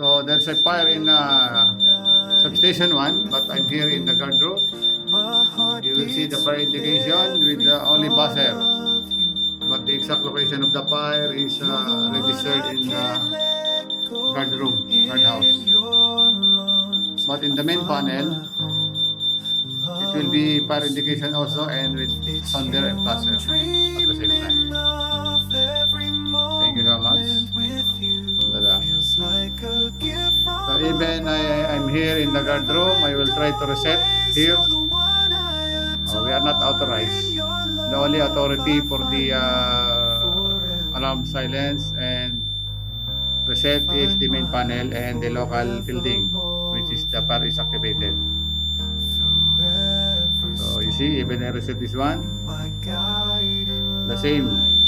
So there's a fire in substation 1, but I'm here in the guard room. You will see the fire indication with the only buzzer. But the exact location of the fire is registered in the guard room, guard house. But in the main panel, it will be fire indication also and with thunder and buzzer at the same time. Thank you so much. Tada. So even I'm here in the guard room, I will try to reset here. We are not authorized. The only authority for the alarm silence and reset is the main panel and the local building, which is the fire is activated. So you see, even I reset this one, the same.